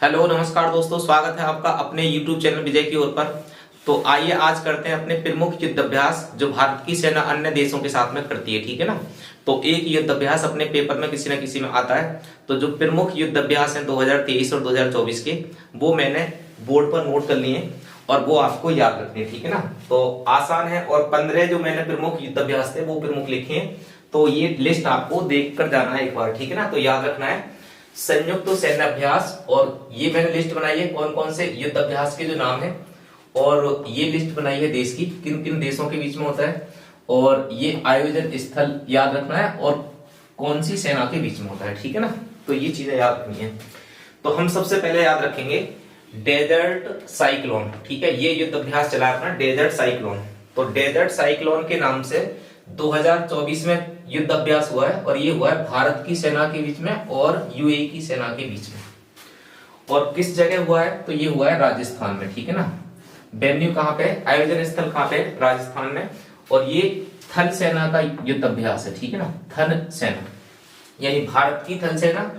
Hello नमस्कार दोस्तों, स्वागत है आपका अपने YouTube चैनल विजय की ओर पर। तो आइए आज करते हैं अपने प्रमुख युद्ध अभ्यास जो भारत की सेना अन्य देशों के साथ में करती है, ठीक है ना। तो एक युद्ध अभ्यास अपने पेपर में किसी न किसी में आता है। तो जो प्रमुख युद्ध अभ्यास है 2023 और 2024 के, वो मैंने बोर्ड पर नोट कर लिए और वो आपको याद रखने, ठीक है ना। तो आसान है और 15 जो मैंने प्रमुख युद्ध अभ्यास थे वो प्रमुख लिखे हैं। तो ये लिस्ट आपको देख कर जाना है एक बार, ठीक है ना। तो याद रखना है संयुक्त सैन्य अभ्यास, और ये मैंने लिस्ट बनाई है कौन कौन से युद्ध अभ्यास के जो नाम है, और ये लिस्ट बनाई है देश की किन किन देशों के बीच में होता है, और ये आयोजन स्थल याद रखना है और कौन सी सेना के बीच में होता है, ठीक है ना। तो ये चीजें याद रखनी है। तो हम सबसे पहले याद रखेंगे डेजर्ट साइक्लोन, ठीक है। ये युद्ध अभ्यास चला है अपना डेजर्ट साइक्लोन। तो डेजर्ट साइक्लोन के नाम से 2024 में युद्ध अभ्यास हुआ है, और ये हुआ है भारत की सेना के बीच में और यूएई की सेना के बीच में। और किस जगह हुआ है, तो ये हुआ है राजस्थान में, ठीक है ना। वेन्यू कहाँ पे, आयोजन स्थल कहाँ पे, राजस्थान में। और ये थल सेना का युद्ध अभ्यास है, ठीक है ना। थल सेना यानी भारत की थल सेना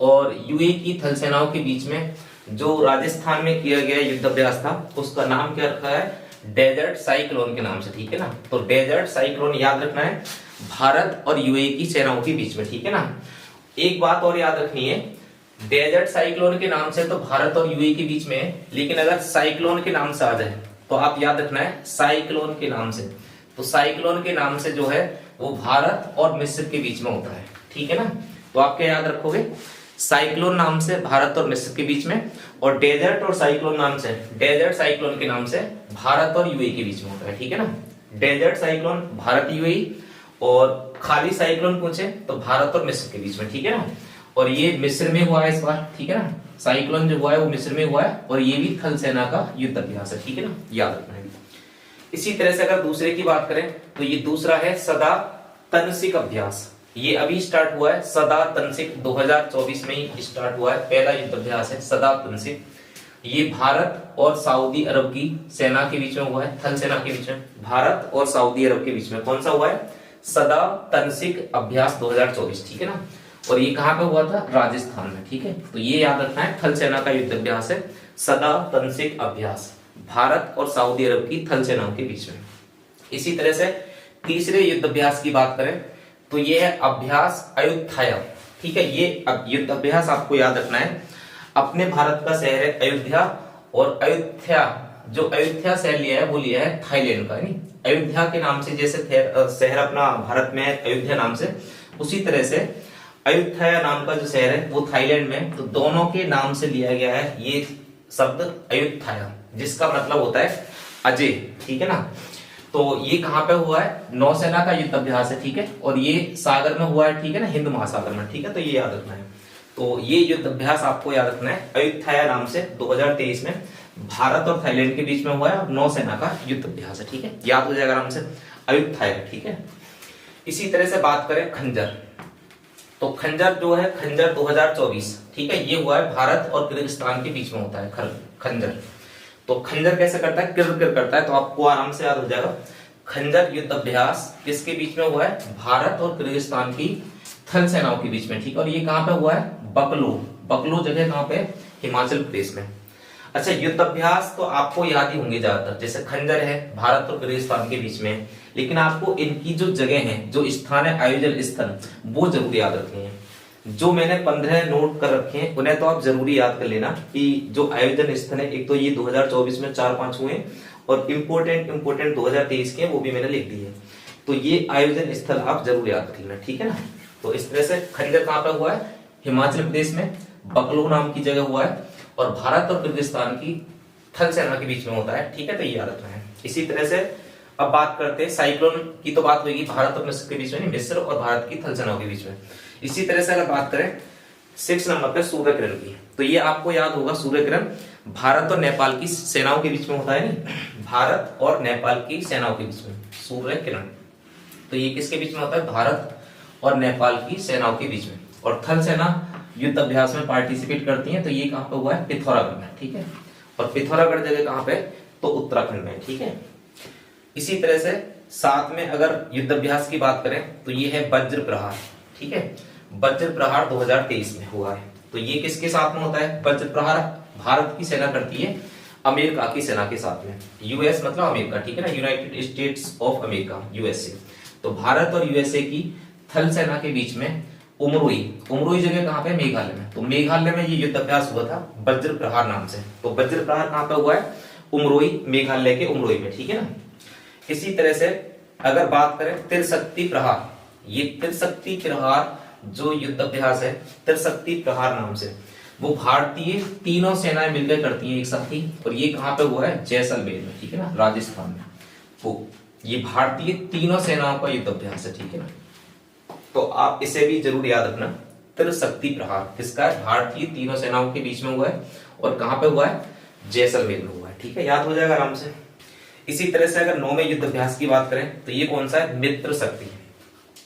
और यूएई की थल सेनाओं के बीच में जो राजस्थान में किया गया युद्ध अभ्यास था, उसका नाम क्या रखा है, डेजर्ट साइक्लोन के नाम से, ठीक है ना। तो डेजर्ट साइक्लोन याद रखना है भारत और यूएई की सेनाओं के बीच में, ठीक है ना। एक बात और याद रखनी है, डेजर्ट साइक्लोन के नाम से तो भारत और यूएई के बीच में है, लेकिन अगर साइक्लोन के नाम से आ जाए तो आप याद रखना है साइक्लोन के नाम से। तो साइक्लोन के नाम से जो है वो भारत और मिस्र के बीच में होता है, ठीक है ना। तो आप क्या याद रखोगे, साइक्लोन नाम से भारत और मिस्र के बीच में, और डेजर्ट और साइक्लोन नाम से, डेजर्ट साइक्लोन के नाम से भारत और यूएई के बीच में होता है, ठीक है ना। डेजर्ट साइक्लोन भारत यूएई, और खाली साइक्लोन पूछे तो भारत और मिस्र के बीच में, ठीक है ना। और ये मिस्र में हुआ है इस बार, ठीक है ना। साइक्लोन जो हुआ है वो मिस्र में हुआ है, और ये भी थल सेना का युद्ध अभ्यास है, ठीक है ना, याद रखना है। इसी तरह से अगर दूसरे की बात करें तो ये दूसरा है सदा तनसिक अभ्यास। ये अभी स्टार्ट हुआ है, सदा तनसिक 2024 में ही स्टार्ट हुआ है, पहला युद्ध अभ्यास है सदा तनसिक। ये भारत और सऊदी अरब की सेना के बीच में हुआ है, थल सेना के बीच में, भारत और सऊदी अरब के बीच में कौन सा हुआ है, सदा तनसिक अभ्यास 2024, ठीक है ना। और ये कहां पे हुआ था, राजस्थान में, ठीक है। तो ये याद रखना है थल सेना का युद्ध अभ्यास है सदा तनसिक अभ्यास, भारत और सऊदी अरब की थल सेनाओं के बीच में। इसी तरह से तीसरे युद्ध अभ्यास की बात करें तो ये है अभ्यास अयुत्थाया, ठीक है। ये युद्ध अभ्यास आपको याद रखना है, अपने भारत का शहर है अयोध्या, और अयोध्या जो अयोध्या शहर लिया है वो लिया है थाईलैंड का, नहीं अयोध्या के नाम से जैसे शहर अपना भारत में है अयोध्या नाम से, उसी तरह से अयोध्या नाम का जो शहर है वो थाईलैंड में। तो दोनों के नाम से लिया गया है ये शब्द अयोध्या, जिसका मतलब होता है अजय, ठीक है ना। तो ये कहां पे हुआ है, नौसेना का युद्ध अभ्यास है, ठीक है। और ये सागर में हुआ है, ठीक है ना, हिंद महासागर में, ठीक है। तो ये याद रखना है। तो ये युद्ध अभ्यास आपको याद रखना है अयुत्थाया नाम से 2023 में भारत और थाईलैंड के बीच में हुआ है, और नौसेना का युद्ध अभ्यास है, ठीक है, याद हो जाएगा आराम से अयुत्थाया, ठीक है। इसी तरह से बात करें खंजर, तो खंजर जो है खंजर 2024, ठीक है, ये हुआ है भारत और किर्गिस्तान के बीच में होता है खंजर। तो खंजर कैसे करता है, किर किर करता है, तो आपको आराम से याद हो जाएगा। खंजर युद्ध अभ्यास किसके बीच में हुआ है, भारत और किर्गिस्तान की थल सेनाओं के बीच में, ठीक है। और ये कहां पे हुआ है, बकलो, बकलो जगह कहां पे, हिमाचल प्रदेश में। अच्छा, युद्ध अभ्यास तो आपको याद ही होंगे ज्यादातर, जैसे खंजर है भारत और किर्गिस्तान के बीच में, लेकिन आपको इनकी जो जगह है, जो स्थान है, आयोजन स्थल, वो जरूर याद रखनी है। जो मैंने 15 नोट कर रखे हैं उन्हें तो आप जरूरी याद कर लेना कि जो आयोजन स्थल है, एक तो ये 2024 में 4-5 हुए, और इम्पोर्टेंट 2023 के वो भी मैंने लिख दिए। तो ये आयोजन स्थल आप जरूर याद कर लेना, ठीक है ना। तो इस तरह से खंजर कहां पे हुआ है, हिमाचल प्रदेश में, बकलो नाम की जगह हुआ है, और भारत और किर्गिस्तान की थल सेना के बीच में होता है, ठीक है। तो ये याद रखना है। इसी तरह से अब बात करते हैं साइक्लोन की, तो बात होगी भारत और मिस्र के बीच में, नहीं मिस्र और भारत की थल सेनाओं के बीच में। इसी तरह से अगर बात करें 6 नंबर पे सूर्य किरण की, तो ये आपको याद होगा, सूर्य किरण भारत और नेपाल की सेनाओं के बीच में होता है, नहीं भारत और नेपाल की सेनाओं के बीच में सूर्य किरण। तो ये किसके बीच में होता है, भारत और नेपाल की सेनाओं के बीच में। और थल सेना युद्ध अभ्यास में पार्टिसिपेट करती है, तो ये कहां पे हुआ है, पिथौरागढ़ में, ठीक है। और पिथौरागढ़ जगह कहां पे, तो उत्तराखंड में, ठीक है। इसी तरह से साथ में अगर युद्ध अभ्यास की बात करें तो ये है वज्र प्रहार, ठीक है। वज्र प्रहार 2023 में हुआ है, तो ये किसके साथ में होता है? वज्र प्रहार भारत की सेना करती है अमेरिका की सेना के साथ में। यूएस मतलब अमेरिका, ठीक है ना, United states of America, USA. तो भारत और यूएसए की थल सेना के बीच में उमरोई, उमरोई जगह कहां पे? मेघालय में। तो मेघालय में ये युद्ध अभ्यास हुआ था वज्र प्रहार नाम से। तो वज्र प्रहार कहां पे हुआ है? उमरोई, मेघालय के उमरोई में, ठीक है ना। इसी तरह से अगर बात करें त्रिशक्ति प्रहार, ये त्रिशक्ति प्रहार जो युद्ध अभ्यास है त्रिशक्ति प्रहार नाम से, वो भारतीय तीनों सेनाएं मिलकर करती हैं एक साथ ही। और ये कहां पे हुआ है? जैसलमेर में, ठीक है ना, राजस्थान में। तो ये भारतीय तीनों सेनाओं का युद्ध अभ्यास है, ठीक है ना। तो आप इसे भी जरूर याद रखना, त्रिशक्ति प्रहार किसका है? भारतीय तीनों सेनाओं के बीच में हुआ है। और कहां पे हुआ है? जैसलमेर में हुआ है, ठीक है, याद हो जाएगा आराम से। इसी तरह से अगर 9वें युद्ध अभ्यास की बात करें तो ये कौन सा है? मित्र शक्ति।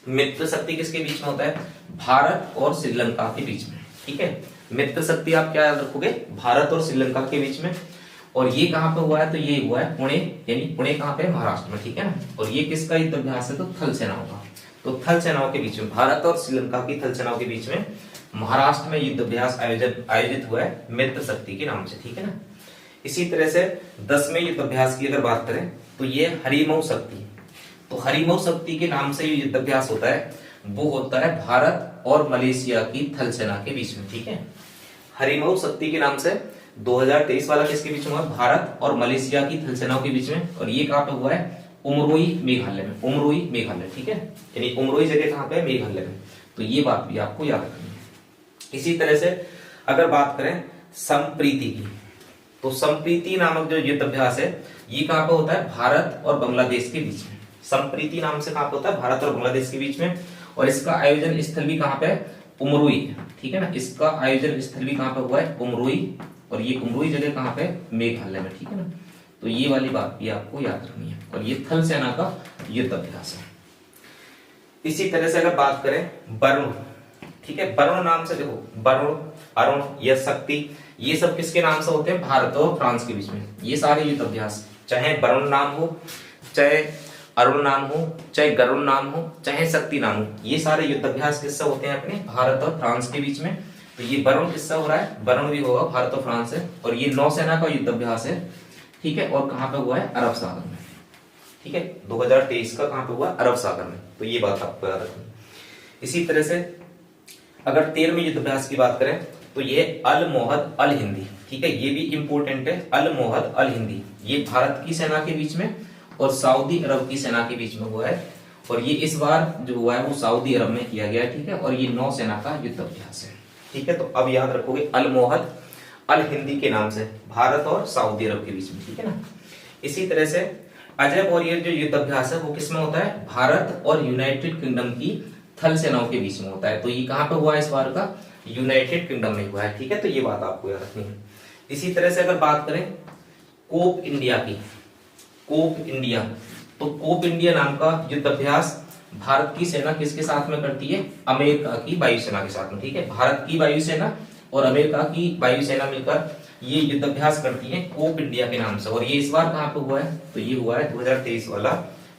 मित्र शक्ति किसके बीच में होता है? भारत और श्रीलंका के बीच में, ठीक है। मित्र शक्ति आप क्या याद रखोगे? भारत और श्रीलंका के बीच में। और ये कहां पे हुआ है? तो ये हुआ है पुणे, यानी पुणे कहां पे? महाराष्ट्र में, ठीक है ना। और ये किसका युद्ध अभ्यास है? तो थल सेनाओं का। तो थल सेनाओं के बीच में, भारत और श्रीलंका की थल सेनाओं के बीच में महाराष्ट्र में युद्ध अभ्यास आयोजित हुआ है मित्र शक्ति के नाम से, ठीक है ना। इसी तरह से 10वें युद्ध अभ्यास की अगर बात करें तो ये हरिमऊ शक्ति। तो हरिमऊ शक्ति के नाम से युद्ध अभ्यास होता है, वो होता है भारत और मलेशिया की थल सेना के बीच में, ठीक है। हरिमऊ शक्ति के नाम से 2023 वाला किसके बीच में हुआ? भारत और मलेशिया की थल सेनाओं के बीच में। और ये कहां पे हुआ है? उमरोई मेघालय में, उमरोई मेघालय, ठीक है। यानी उमरोई जगह कहां पे है? मेघालय में। तो ये बात भी आपको याद रखनी है। इसी तरह से अगर बात करें संप्रीति की, तो संप्रीति नामक जो युद्ध अभ्यास है ये कहां पे होता है? भारत और बांग्लादेश के बीच में। संप्रीति नाम से कहां पे होता है? भारत और बांग्लादेश के बीच में। और इसका आयोजन स्थल भी कहां पे है? उमरोई, ठीक है ना। इसका आयोजन स्थल भी कहां पे हुआ है? उमरोई। और ये उमरोई जगह कहां पे? मेघालय में, ठीक है ना। तो ये वाली बात भी आपको याद रखनी है। और ये थल सेना का युद्ध अभ्यास है। इसी तरह से अगर बात करें वरुण, ठीक है, वरुण नाम से, देखो वरुण, अरुण, यह शक्ति, ये सब किसके नाम से होते हैं? भारत और फ्रांस के बीच में। ये सारे युद्ध अभ्यास, चाहे वरुण नाम हो, चाहे अरुण नाम हो, चाहे गरुण नाम हो, चाहे शक्ति नाम हो, ये सारे युद्ध अभ्यास किससे होते हैं? अपने भारत और फ्रांस के बीच में। तो ये वरुण किससे हो रहा है? वरुण भी होगा भारत और फ्रांस से। और ये नौसेना का युद्ध अभ्यास है, ठीक है। और कहां पे हुआ है? अरब सागर में, ठीक है। 2023 का कहां पे हुआ? अरब सागर में। तो ये बात आपको याद रखनी। इसी तरह से अगर 13वें युद्ध अभ्यास की बात करें तो ये अल मोहद अल हिंदी, ठीक है, ये भी इंपोर्टेंट है। अल मोहद अल हिंदी, ये भारत की सेना के बीच में और सऊदी अरब की सेना के बीच में हुआ है। और ये इस बार जो हुआ है वो सऊदी अरब में किया गया है, ठीक है। और ये नौसेना का युद्ध अभ्यास है, ठीक है। तो अब याद रखोगे अल मोहद अल हिंदी के नाम से, भारत और सऊदी अरब के बीच में, ठीक है ना। इसी तरह से अजय वॉरियर जो युद्ध अभ्यास है वो किसमें होता है? भारत और यूनाइटेड किंगडम की थल सेनाओं के बीच में होता है। तो ये कहां पे हुआ है इस बार का? यूनाइटेड किंगडम में हुआ है, ठीक है। तो ये बात आपको याद रखनी है। इसी तरह से अगर बात करें कोप इंडिया की, कोप इंडिया, तो कोप इंडिया नाम का युद्ध अभ्यास भारत की सेना किसके साथ में करती है? अमेरिका की वायुसेना के साथ में, ठीक है। भारत की वायुसेना और अमेरिका की वायुसेना मिलकर ये युद्ध अभ्यास करती है कोप इंडिया के नाम से। और ये इस बार कहां पे हुआ है? तो ये हुआ है 2023 वाला,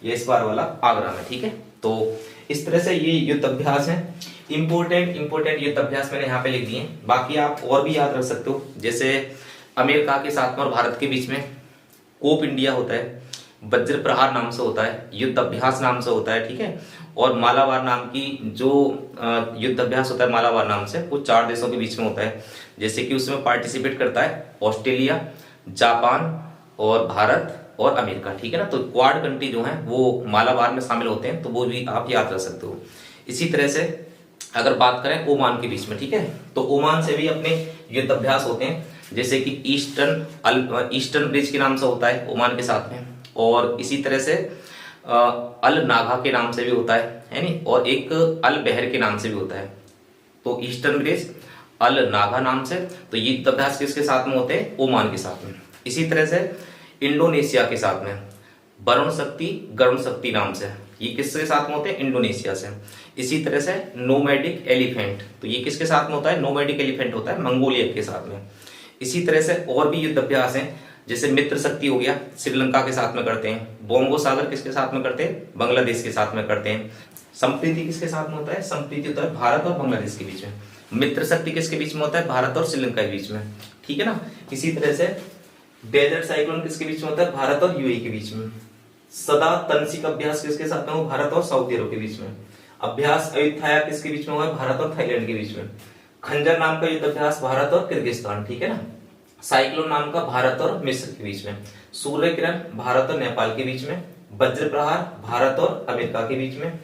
ये इस बार वाला आगरा में, ठीक है। तो इस तरह से ये युद्ध अभ्यास है। इंपोर्टेंट युद्ध अभ्यास मैंने यहाँ पे लिख दिए। बाकी आप और भी याद रख सकते हो, जैसे अमेरिका के साथ में और भारत के बीच में कोप इंडिया होता है, वज्र प्रहार नाम से होता है, युद्ध अभ्यास नाम से होता है, ठीक है। और मालाबार नाम की जो युद्ध अभ्यास होता है मालाबार नाम से, वो 4 देशों के बीच में होता है। जैसे कि उसमें पार्टिसिपेट करता है ऑस्ट्रेलिया, जापान और भारत और अमेरिका, ठीक है ना। तो क्वाड कंट्री जो है वो मालाबार में शामिल होते हैं, तो वो भी आप याद रख सकते हो। इसी तरह से अगर बात करें ओमान के बीच में, ठीक है, तो ओमान से भी अपने युद्ध अभ्यास होते हैं, जैसे कि ईस्टर्न ब्रिज के नाम से होता है ओमान के साथ में। और इसी तरह से अल नागा के नाम से भी होता है नहीं, और एक अल बहर के नाम से भी होता है। तो ईस्टर्न ब्रिज, अल नागा नाम से। तो ये युद्ध अभ्यास किसके साथ में होते हैं? ओमान के साथ में। इसी तरह से इंडोनेशिया के साथ में वरुण शक्ति, गरुण शक्ति नाम से, ये किसके साथ में होते हैं? इंडोनेशिया से। इसी तरह से नोमैडिक एलिफेंट, तो ये किसके साथ में होता है? नोमैडिक एलिफेंट होता है मंगोलिया के साथ में। इसी तरह से और भी युद्ध अभ्यास हैं, जैसे मित्र शक्ति हो गया, श्रीलंका के साथ में करते हैं। बोंगो सागर किसके साथ में करते हैं? बांग्लादेश के साथ में करते हैं। संप्रीति किसके साथ में होता है? संप्रीति होता है भारत और बांग्लादेश के बीच में। मित्र शक्ति किसके बीच में होता है? भारत और श्रीलंका के बीच में, ठीक है ना। इसी तरह से डेजर्ट साइक्लोन किसके बीच में होता है? भारत और यूएई के बीच में। सदा तनसिक अभ्यास किसके साथ में हो? भारत और सऊदी अरब के बीच में। अभ्यास अयुत्थाया किसके बीच में हुआ है? भारत और थाईलैंड के बीच में। खंजर नाम का युद्ध अभ्यास भारत और किर्गिस्तान, ठीक है ना। साइक्लोन नाम का भारत और मिस्र के बीच में। सूर्य किरण भारत और नेपाल के बीच में। वज्र प्रहार भारत और अमेरिका के बीच में।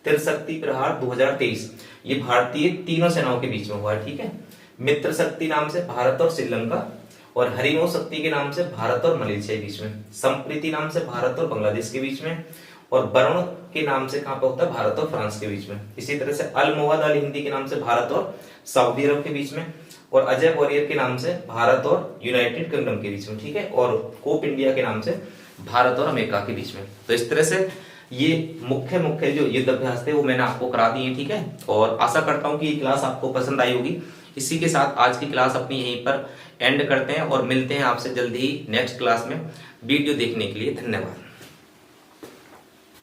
त्रिशक्ति प्रहार 2023 ये भारतीय तीनों सेनाओं के बीच में हुआ है, ठीक है। मित्र शक्ति नाम से भारत और श्रीलंका, और हरिमो शक्ति के नाम से भारत और मलेशिया के बीच में। संप्रीति नाम से भारत और बांग्लादेश के बीच में, और वरुण के नाम से कहां पर होता है? भारत और फ्रांस के बीच में। इसी तरह से अल मोहद अल हिंदी के नाम से भारत और सऊदी अरब के बीच में, और अजय वॉरियर के नाम से भारत और यूनाइटेड किंगडम के बीच में, ठीक है। और कोप इंडिया के नाम से भारत और अमेरिका के बीच में। तो इस तरह से ये मुख्य मुख्य जो युद्ध अभ्यास थे वो मैंने आपको करा दिए, ठीक है। और आशा करता हूं कि ये क्लास आपको पसंद आई होगी। इसी के साथ आज की क्लास अपनी यहीं पर एंड करते हैं और मिलते हैं आपसे जल्दी ही नेक्स्ट क्लास में। वीडियो देखने के लिए धन्यवाद।